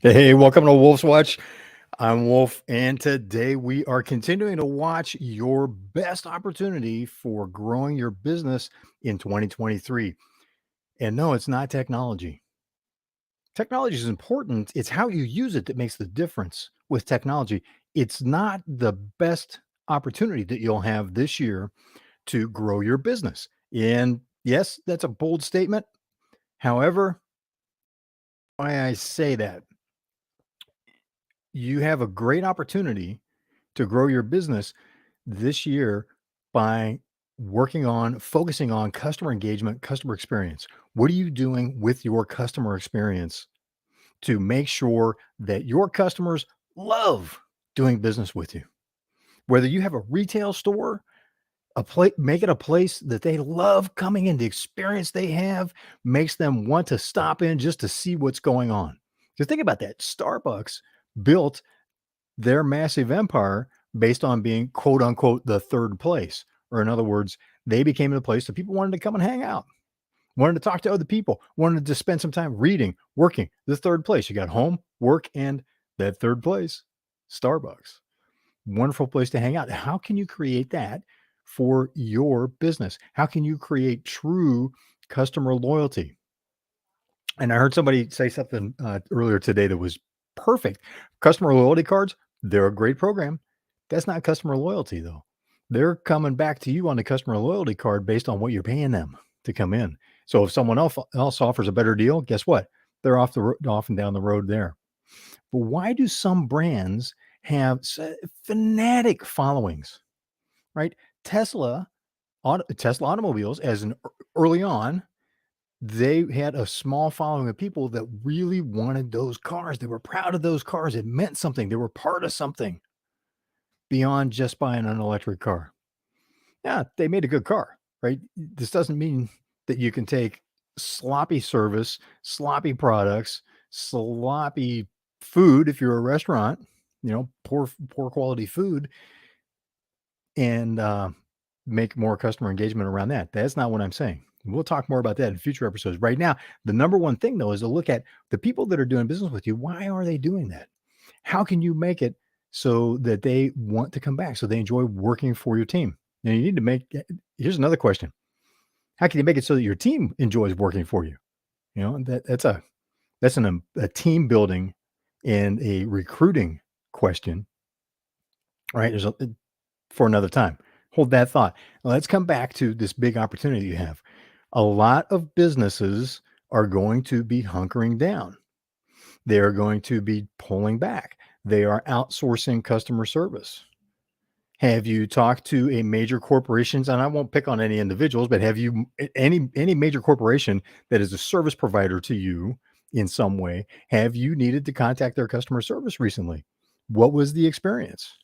Hey, welcome to Wolf's Watch. I'm Wolf, and today we are continuing to watch your best opportunity for growing your business in 2023. And no, it's not technology. Technology is important. It's how you use it that makes the difference with technology. It's not the best opportunity that you'll have this year to grow your business. And yes, that's a bold statement. However, why I say that, you have a great opportunity to grow your business this year by focusing on customer engagement, customer experience. What are you doing with your customer experience to make sure that your customers love doing business with you? Whether you have a retail store, make it a place that they love coming in, the experience they have makes them want to stop in just to see what's going on. Because think about that. Starbucks built their massive empire based on being quote unquote the third place. Or in other words, they became the place that people wanted to come and hang out, wanted to talk to other people, wanted to spend some time reading, working. The third place. You got home, work, and that third place, Starbucks. Wonderful place to hang out. How can you create that for your business? How can you create true customer loyalty? And I heard somebody say something earlier today that was perfect. Customer loyalty cards, they're a great program. That's not customer loyalty, though. They're coming back to you on the customer loyalty card based on what you're paying them to come in. So if someone else offers a better deal, guess what? They're off and down the road there. But why do some brands have fanatic followings, right? Tesla, Tesla automobiles, early on, they had a small following of people that really wanted those cars. They were proud of those cars. It meant something. They were part of something beyond just buying an electric car. Yeah, they made a good car, right? This doesn't mean that you can take sloppy service, sloppy products, sloppy food if you're a restaurant, poor quality food and make more customer engagement around that. That's not what I'm saying. We'll talk more about that in future episodes. Right now, the number one thing though is to look at the people that are doing business with you. Why are they doing that? How can you make it so that they want to come back, so they enjoy working for your team? Now you need to here's another question. How can you make it so that your team enjoys working for you? That's a team building and a recruiting question, right? For another time. Hold that thought. Let's come back to this big opportunity you have. A lot of businesses are going to be hunkering down. They are going to be pulling back. They are outsourcing customer service. Have you talked to a major corporations? And I won't pick on any individuals, but have you any major corporation that is a service provider to you in some way? Have you needed to contact their customer service recently? What was the experience?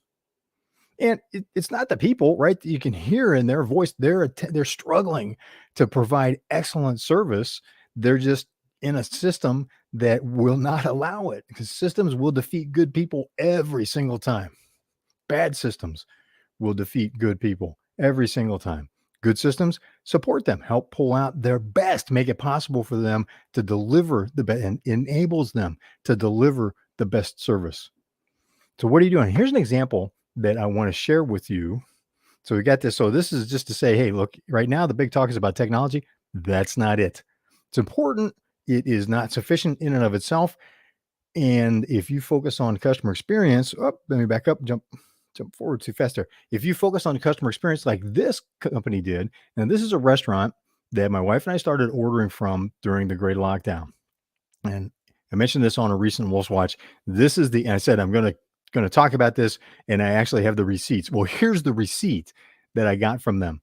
And it's not the people, right? You can hear in their voice, they're struggling to provide excellent service. They're just in a system that will not allow it because systems will defeat good people every single time. Bad systems will defeat good people every single time. Good systems support them, help pull out their best, make it possible for them to deliver the best, and enables them to deliver the best service. So, what are you doing? Here's an example that I want to share with you. So, we got this. So, this is just to say, hey, look, right now the big talk is about technology. That's not it. It's important. It is not sufficient in and of itself. And if you focus on customer experience, let me back up, jump forward too fast there. If you focus on customer experience like this company did, and this is a restaurant that my wife and I started ordering from during the great lockdown. And I mentioned this on a recent Wolf's Watch. And I said I'm going to talk about this, and I actually have the receipts. Well, here's the receipt that I got from them.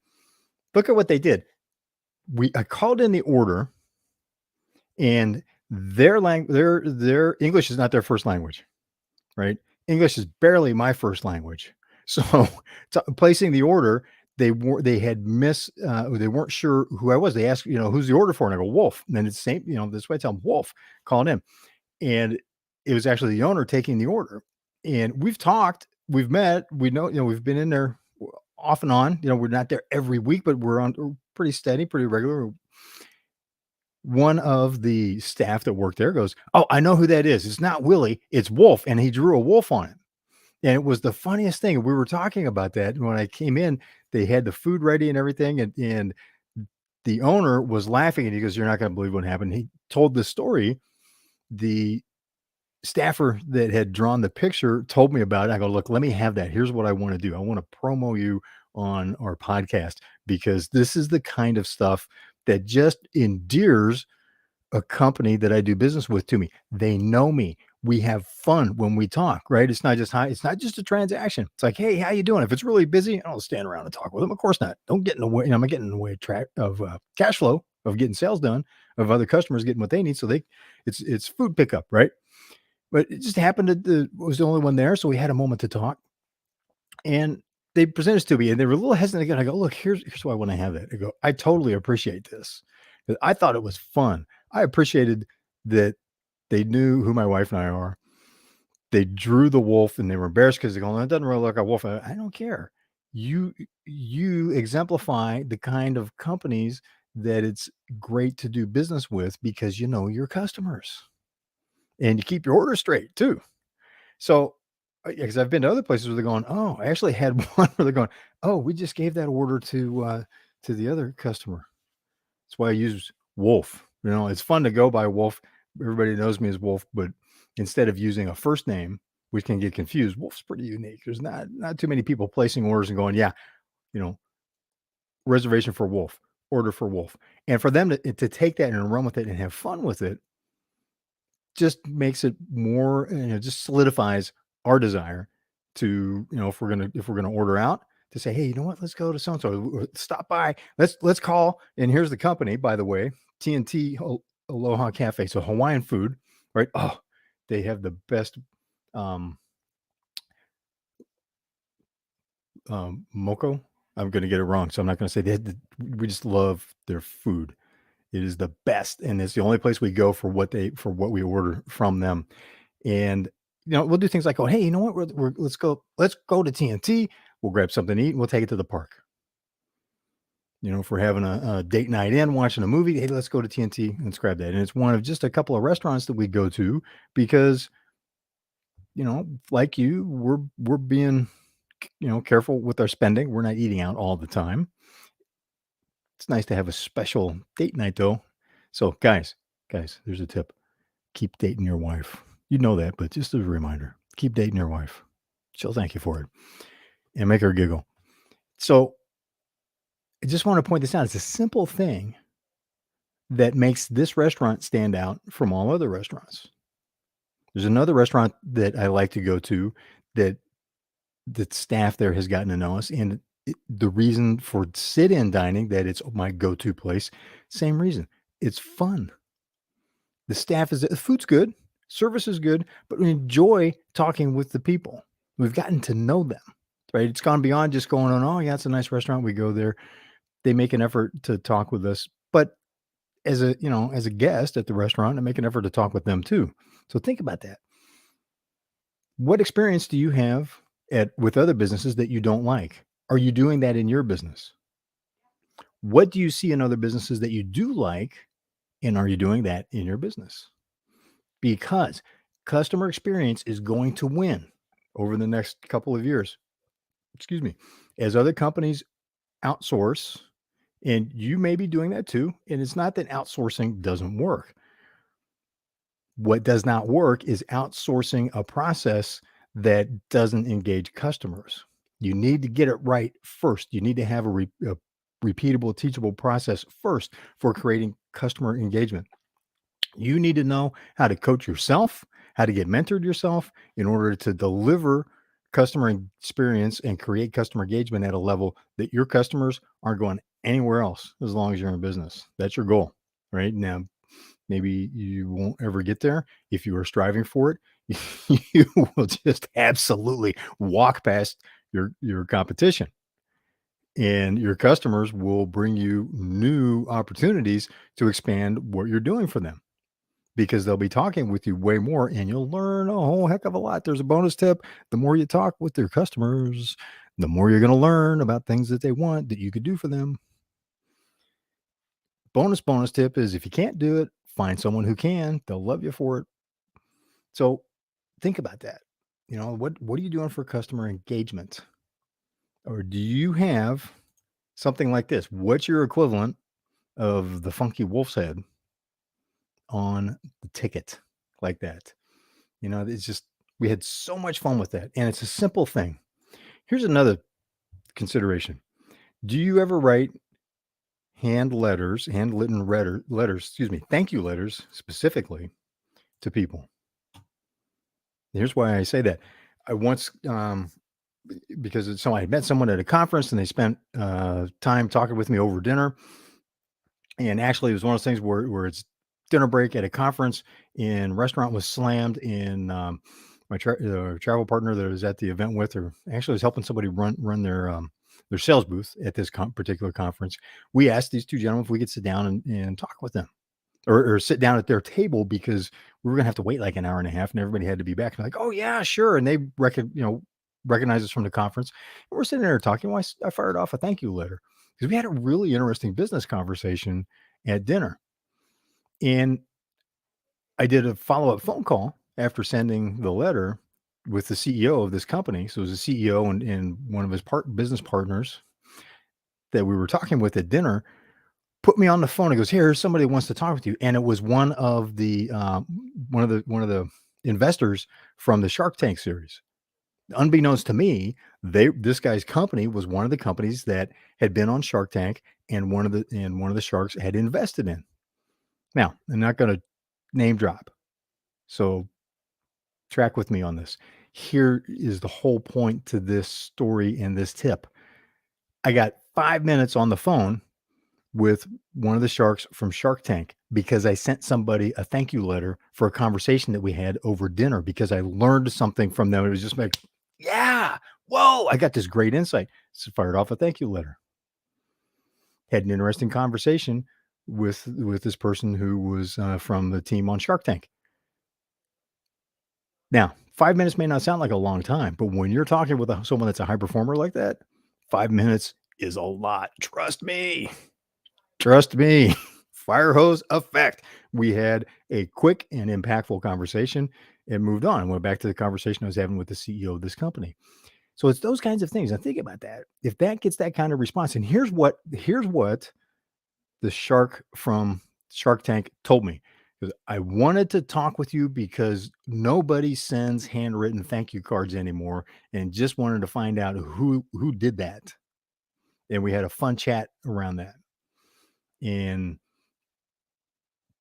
Look at what they did. I called in the order, and their English is not their first language, right? English is barely my first language. So placing the order, they weren't sure who I was. They asked, who's the order for? And I go, Wolf. And then it's the same, this way I tell them Wolf, calling in. And it was actually the owner taking the order. And we've talked, we've met, we know, we've been in there off and on. We're not there every week, but we're pretty steady, pretty regular. one of the staff that worked there goes, "Oh, I know who that is. It's not Willie, it's Wolf." And he drew a wolf on it. And it was the funniest thing. We were talking about that when I came in. They had the food ready and everything, and the owner was laughing, and he goes, "You're not going to believe what happened." He told the story. The staffer that had drawn the picture told me about it. I go, "Look, let me have that. Here's what I want to do. I want to promo you on our podcast because this is the kind of stuff that just endears a company that I do business with to me. They know me. We have fun when we talk, right? It's not just hi, it's not just a transaction. It's like, hey, how you doing? If it's really busy, I'll stand around and talk with them. Of course not. Don't get in the way. I'm not getting in the way of track of cash flow of getting sales done, of other customers getting what they need. So it's food pickup, right? But it just happened that the was the only one there, so we had a moment to talk, and they presented this to me, and they were a little hesitant again. I go, "Look, here's why I wanna have that." I go, "I totally appreciate this." 'Cause I thought it was fun. I appreciated that they knew who my wife and I are. They drew the wolf, and they were embarrassed because 'cause they're going, "It doesn't really look like a wolf." I don't care. You you exemplify the kind of companies that it's great to do business with because you know your customers, and you keep your orders straight too. So, yeah, 'cause I've been to other places where they're going, "Oh," I actually had one where they're going, "Oh, we just gave that order to the other customer." That's why I use Wolf. You know, it's fun to go by Wolf. Everybody knows me as Wolf, but instead of using a first name, which can get confused, Wolf's pretty unique. There's not too many people placing orders and going, "Yeah, you know, reservation for Wolf, order for Wolf." And for them to take that and run with it and have fun with it just makes it more, just solidifies our desire to, if we're gonna order out, to say, "Hey, you know what? Let's go to so and so. Stop by. Let's call." And here's the company, by the way, TNT Aloha Cafe. So Hawaiian food, right? Oh, they have the best um, moco. I'm gonna get it wrong, so I'm not gonna say we just love their food. It is the best, and it's the only place we go for what we order from them. And, we'll do things like, "Oh, hey, you know what? Let's go to TNT. We'll grab something to eat, and we'll take it to the park." If we're having a date night in, watching a movie, "Hey, let's go to TNT. Let's grab that." And it's one of just a couple of restaurants that we go to because, like you, we're being, careful with our spending. We're not eating out all the time. It's nice to have a special date night, though. So, guys, there's a tip. Keep dating your wife. You know that, but just as a reminder, keep dating your wife. She'll thank you for it and make her giggle. So I just want to point this out. It's a simple thing that makes this restaurant stand out from all other restaurants. There's another restaurant that I like to go to that the staff there has gotten to know us. And the reason for sit in dining that it's my go to place, same reason. It's fun. The food's good, service is good, but we enjoy talking with the people. We've gotten to know them, right? It's gone beyond just going on, "Oh, yeah, it's a nice restaurant. We go there." They make an effort to talk with us, but as a guest at the restaurant, I make an effort to talk with them too. So think about that. What experience do you have with other businesses that you don't like? Are you doing that in your business? What do you see in other businesses that you do like, and are you doing that in your business? Because customer experience is going to win over the next couple of years. Excuse me. As other companies outsource, and you may be doing that too. And it's not that outsourcing doesn't work. What does not work is outsourcing a process that doesn't engage customers. You need to get it right first. You need to have a repeatable, teachable process first for creating customer engagement. You need to know how to coach yourself, how to get mentored yourself in order to deliver customer experience and create customer engagement at a level that your customers aren't going anywhere else as long as you're in business. That's your goal, right? Now, maybe you won't ever get there. If you are striving for it, you will just absolutely walk past your competition. And your customers will bring you new opportunities to expand what you're doing for them because they'll be talking with you way more and you'll learn a whole heck of a lot. There's a bonus tip. The more you talk with your customers, the more you're going to learn about things that they want that you could do for them. bonus tip is if you can't do it, find someone who can. They'll love you for it. So think about that. What are you doing for customer engagement? Or do you have something like this? What's your equivalent of the funky wolf's head on the ticket like that? It's just we had so much fun with that, and it's a simple thing. Here's another consideration. Do you ever write handwritten letters, excuse me, thank you letters specifically to people? Here's why I say that. I once, because I met someone at a conference and they spent time talking with me over dinner. And actually, it was one of those things where it's dinner break at a conference and restaurant was slammed. And my travel partner that I was at the event with, or actually was helping somebody run their sales booth at this particular conference. We asked these two gentlemen if we could sit down and talk with them, or sit down at their table, because we were gonna have to wait like an hour and a half, and everybody had to be back. And like, oh yeah, sure. And they recognize us from the conference. And we're sitting there talking. Well, I fired off a thank you letter because we had a really interesting business conversation at dinner. And I did a follow-up phone call after sending the letter with the CEO of this company. So it was a CEO and one of his business partners that we were talking with at dinner put me on the phone. He goes, "Here's somebody who wants to talk with you." And it was one of the investors from the Shark Tank series. Unbeknownst to me, this guy's company was one of the companies that had been on Shark Tank, and one of the sharks had invested in. Now, I'm not going to name drop, so track with me on this. Here is the whole point to this story and this tip. I got 5 minutes on the phone with one of the sharks from Shark Tank because I sent somebody a thank you letter for a conversation that we had over dinner, because I learned something from them. It was just like, yeah, whoa, I got this great insight. So fired off a thank you letter. Had an interesting conversation with this person who was from the team on Shark Tank. Now, 5 minutes may not sound like a long time, but when you're talking with someone that's a high performer like that, 5 minutes is a lot. Trust me. Trust me. Fire hose effect. We had a quick and impactful conversation and moved on and went back to the conversation I was having with the CEO of this company. So it's those kinds of things. Now think about that. If that gets that kind of response, and here's what the shark from Shark Tank told me. Because I wanted to talk with you because nobody sends handwritten thank you cards anymore, and just wanted to find out who did that. And we had a fun chat around that. And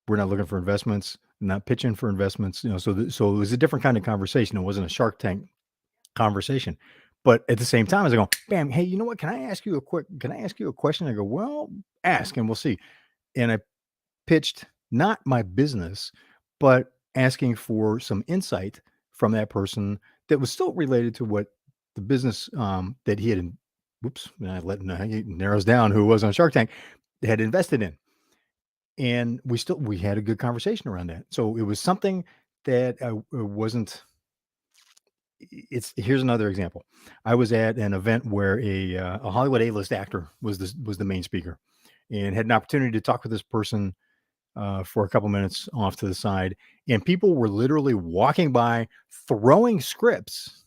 we're not looking for investments, not pitching for investments, so it was a different kind of conversation. It wasn't a Shark Tank conversation. But at the same time, as I go, bam, hey, you know what? Can I ask you a question? I go, well, ask and we'll see. And I pitched not my business, but asking for some insight from that person that was still related to what the business that he had. Whoops, I let he narrows down who was on Shark Tank had invested in, and we had a good conversation around that. So it was something that wasn't. Here's another example. I was at an event where a Hollywood A-list actor was the main speaker, and had an opportunity to talk with this person for a couple minutes off to the side, and people were literally walking by, throwing scripts,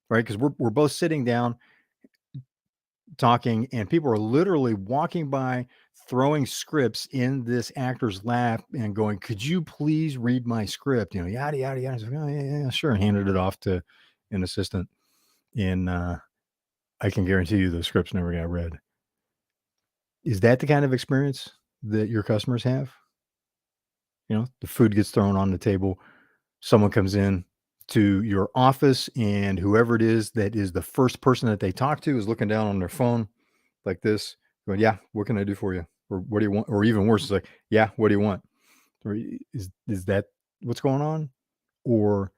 right? Because we're both sitting down talking, and people are literally walking by, throwing scripts in this actor's lap and going, "Could you please read my script?" Yada yada yada. I was like, "Oh yeah, sure." And handed it off to an assistant, and I can guarantee you the scripts never got read. Is that the kind of experience that your customers have? The food gets thrown on the table. Someone comes in to your office, and whoever it is that is the first person that they talk to is looking down on their phone like this, going, "Yeah, what can I do for you?" Or "What do you want?" Or even worse, it's like, "Yeah, what do you want?" Or is that what's going on? Or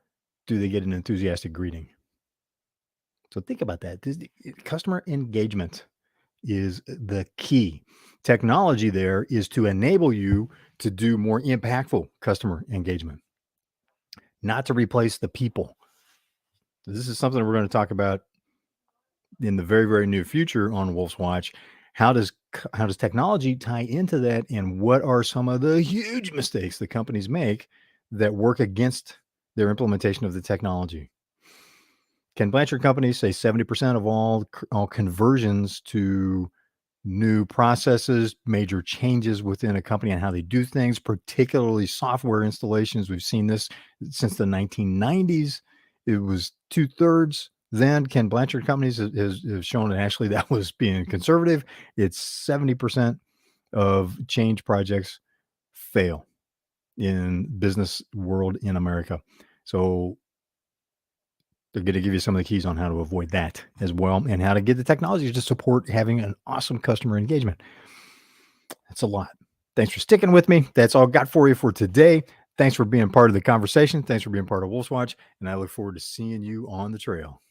do they get an enthusiastic greeting? So think about that. Customer engagement is the key. Technology there is to enable you to do more impactful customer engagement, not to replace the people. This is something we're going to talk about in the very, very near future on Wolf's Watch. How does technology tie into that, and what are some of the huge mistakes that companies make that work against their implementation of the technology? Ken Blanchard companies say 70% of all conversions to new processes, major changes within a company and how they do things, particularly software installations. We've seen this since the 1990s. It was two-thirds. Then Ken Blanchard companies has shown that actually that was being conservative. It's 70% of change projects fail in business world in America. So they're going to give you some of the keys on how to avoid that as well, and how to get the technology to support having an awesome customer engagement. That's a lot. Thanks for sticking with me. That's all I got for you for today. Thanks for being part of the conversation. Thanks for being part of Wolf's Watch, and I look forward to seeing you on the trail.